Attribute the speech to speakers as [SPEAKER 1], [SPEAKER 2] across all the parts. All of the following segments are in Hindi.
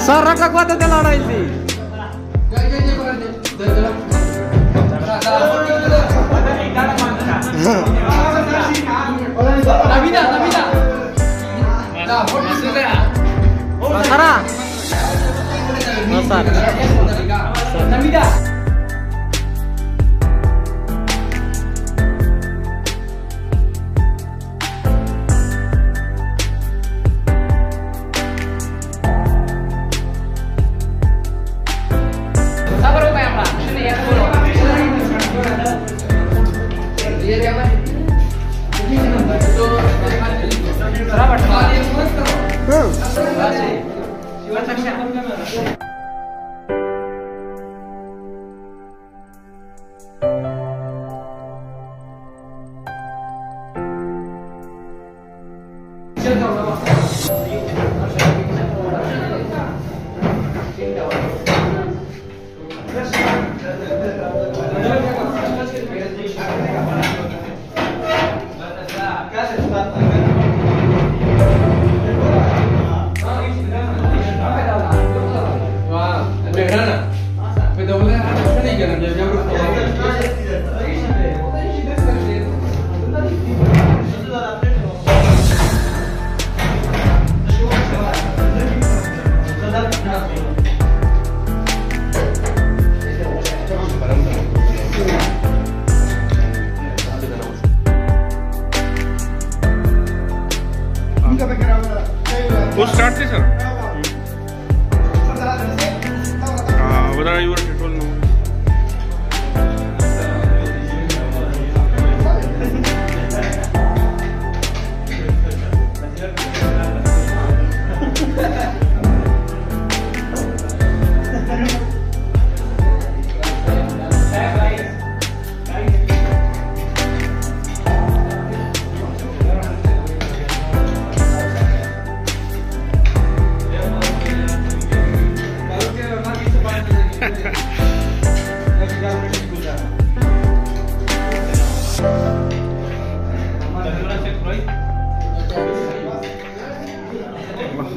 [SPEAKER 1] Sir, kekuatan dia lara ini. Nabida. Sarah. Nabida.
[SPEAKER 2] वो स्टार्ट से sir what are your control now?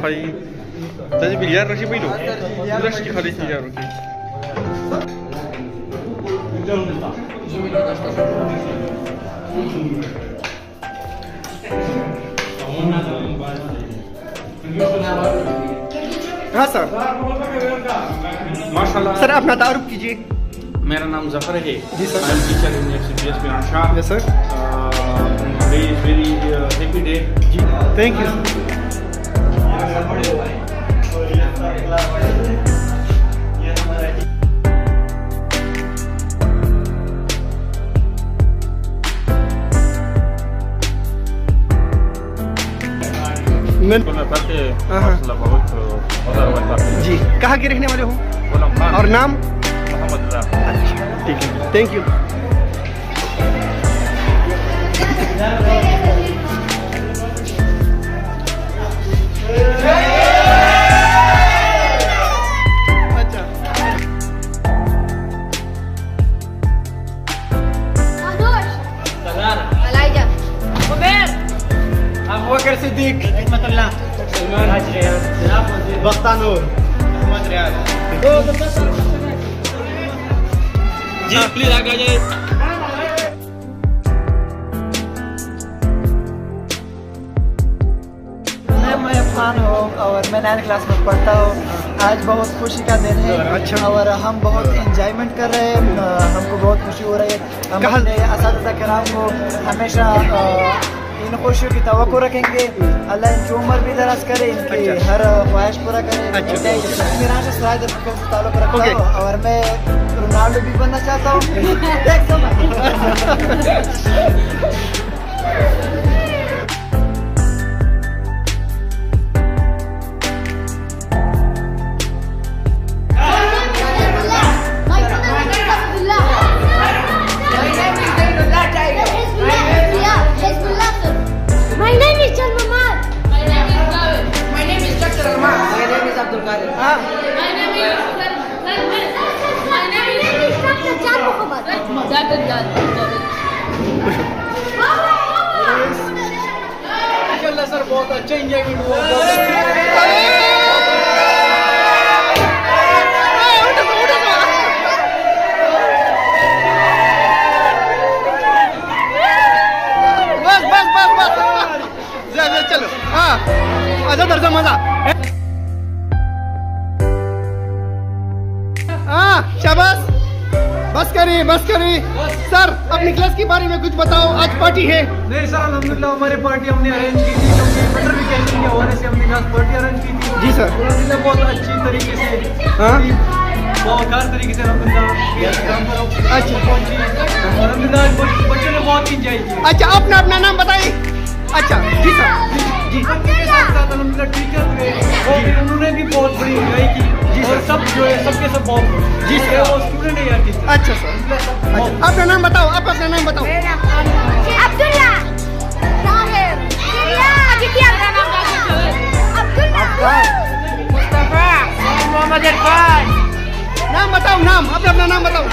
[SPEAKER 2] भाई तज बिलियार रखी पहिलो रश की खाली थी यार रखी
[SPEAKER 1] हाँ सर
[SPEAKER 2] माशाल्लाह
[SPEAKER 1] सर अपना तारुफ कीजिए।
[SPEAKER 2] मेरा नाम जफर है
[SPEAKER 1] ji sir.
[SPEAKER 2] I am teacher in FCPS Piranshah.
[SPEAKER 1] Yes sir.
[SPEAKER 2] Today is very happy day.
[SPEAKER 1] जी थैंक यू। जी कहाँ के रहने वाले हो और नाम? अच्छा ठीक है थैंक यू। अबूबकर सिद्दीक, रहमतुल्लाह, सलमान बख्तानूर, मोहम्मद रियाज।
[SPEAKER 2] जी प्लीज आगे आ जाइए।
[SPEAKER 3] मैं इरफान हूँ और मैं 9th क्लास में पढ़ता हूँ। आज बहुत खुशी का दिन है।
[SPEAKER 1] अच्छा।
[SPEAKER 3] और हम बहुत इंजॉयमेंट कर रहे हैं। हमको बहुत खुशी हो रही है। हम अपने असातिज़ा किराम को हमेशा इन खुशियों की तवक्को रखेंगे। अल्लाह इनकी उम्र भी दराज करे, इनकी हर ख्वाहिश पूरा करे। मेरा ताल्लुक रखता हूँ और मैं रोनाल्डो भी बनना चाहता हूँ।
[SPEAKER 4] My name is Jalmamal. My name is Gavin. My name is Dr. Rahman. My name is Abdul Qadir. My name is Dr. Jad Muhammad. Dr. Jad.
[SPEAKER 3] माशाल्लाह सर, बहुत अच्छा एंजॉयमेंट हुआ।
[SPEAKER 1] चलो हाँ आजा दर्जा मजा। हाँ शाबाश, बस करिए बस करिए। सर अपनी क्लास के बारे में कुछ बताओ, आज पार्टी है।
[SPEAKER 3] नहीं सर, अल्हम्दुलिल्लाह हमारी पार्टी हमने अरेंज की थी, क्योंकि बटर वेकेशन की वजह से हमने क्लास पार्टी अरेंज की थी।
[SPEAKER 1] जी सर।
[SPEAKER 3] अल्हम्दुलिल्लाह बहुत अच्छी तरीके से,
[SPEAKER 1] हाँ
[SPEAKER 3] बहुत खास तरीके से अल्हम्दुलिल्लाह
[SPEAKER 1] अच्छा
[SPEAKER 3] पहुंची। अल्हम्दुलिल्लाह बच्चों ने बहुत इंजॉय किया।
[SPEAKER 1] अच्छा, अपना अपना नाम बताइए। अच्छा जी सर, जी
[SPEAKER 3] बच्चों के साथ साथ अल्हम्दुलिल्लाह टीचर थे, उन्होंने भी बहुत बड़ी इंजॉय की। और सब जो है सबके सब बहुत
[SPEAKER 1] जी सर,
[SPEAKER 3] वो स्टूडेंट है यार।
[SPEAKER 1] अच्छा सर, अच्छा अपना नाम बताओ, आप अपना नाम बताओ।
[SPEAKER 4] Abdullah. Tahir. Aditya. Abdullah. Mustafa. Muhammad Irfan.
[SPEAKER 1] नाम बताओ, नाम अपना अपना नाम बताओ।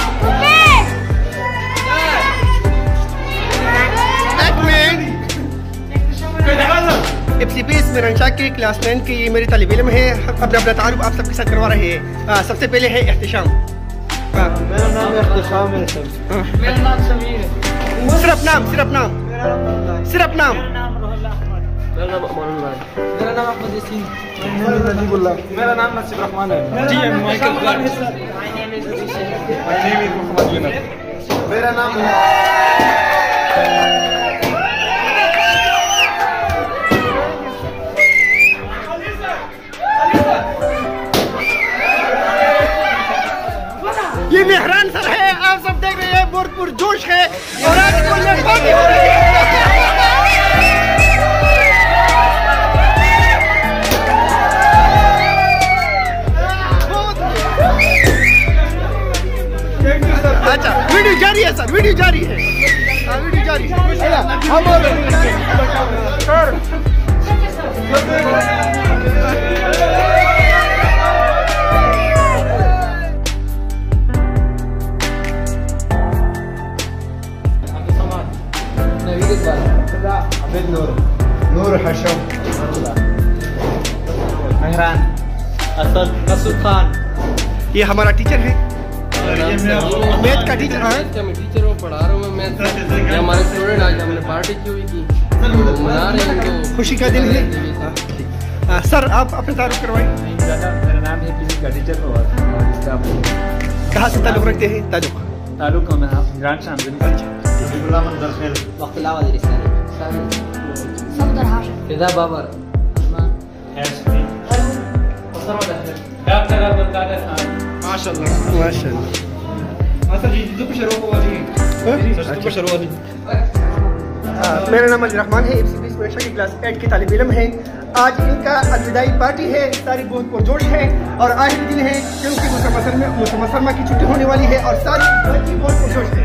[SPEAKER 1] FCPS मिरांशा के क्लास 9 की ये मेरी तालिब इल्म है। अपना अपना तारुफ आप सबके साथ करवा रहे हैं। सबसे पहले है एहतिशाम।
[SPEAKER 3] मेरा नाम इख्तिशाम है सर। मेरा नाम समीर है।
[SPEAKER 1] सिर्फ नाम, सिर्फ नाम, सिर्फ नाम।
[SPEAKER 3] मेरा नाम अहमद यासीन। मेरा नाम नजीबुल्लाह। मेरा नाम नसीब रहमान है।
[SPEAKER 2] जी माइकल क्लार्क।
[SPEAKER 3] मेरा नाम
[SPEAKER 1] ये मेहरान सर है, आप सब देख रहे हैं, भरपूर जोश है और आज स्कूल में पार्टी हो रही है। अच्छा वीडियो जारी है सर, वीडियो जारी है। हाँ वीडियो जारी है। नूर हशम,
[SPEAKER 3] मेहरान, असद, असद खान।
[SPEAKER 1] ये हमारा टीचर है, मैथ का टीचर। हाँ
[SPEAKER 5] टीचर में पढ़ा रहा हूँ मैं मैथ। हमारे स्टूडेंट आज हमने पार्टी की हुई थी, मना रहे हैं तो
[SPEAKER 1] खुशी का दिन है। सर आप अपने तारुफ करवाएं।
[SPEAKER 3] मेरा नाम है किसी का टीचर और इसका
[SPEAKER 1] कहाँ से ताल्लुक रखते हैं?
[SPEAKER 3] ताल्लुक में ग्रांड शामजनी। अब्दुल्लाह मंदर खेल, वक्तला वाली
[SPEAKER 4] Samdar Hashim.
[SPEAKER 5] फिदा बाबर,
[SPEAKER 1] माशाल्लाह माशाल्लाह। मेरा नाम अली रहमान है, FCPS मिरांशा की क्लास 8 की तालिब इल्म है। आज इनका अलविदाई पार्टी है, सारी बहुत पुरजोश है और आखिरी दिन है क्योंकि मुसलमा की छुट्टी होने वाली है और सारी बच्ची बहुत पुरजोश है।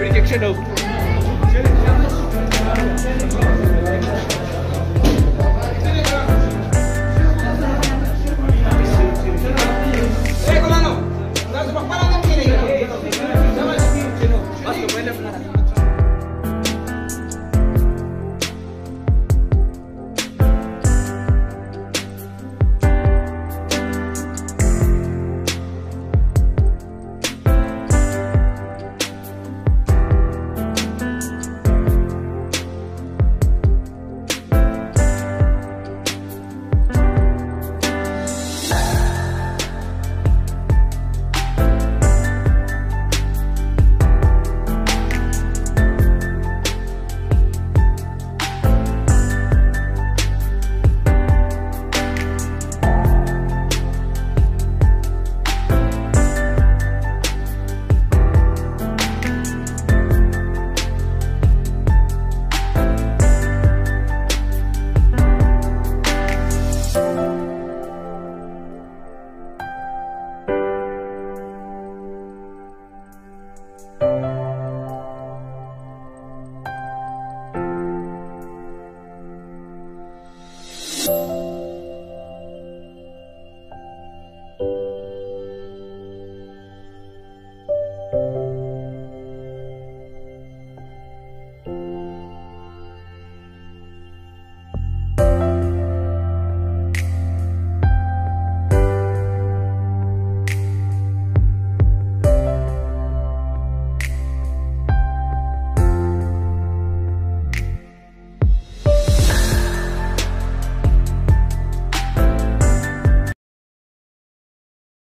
[SPEAKER 2] Rejection out.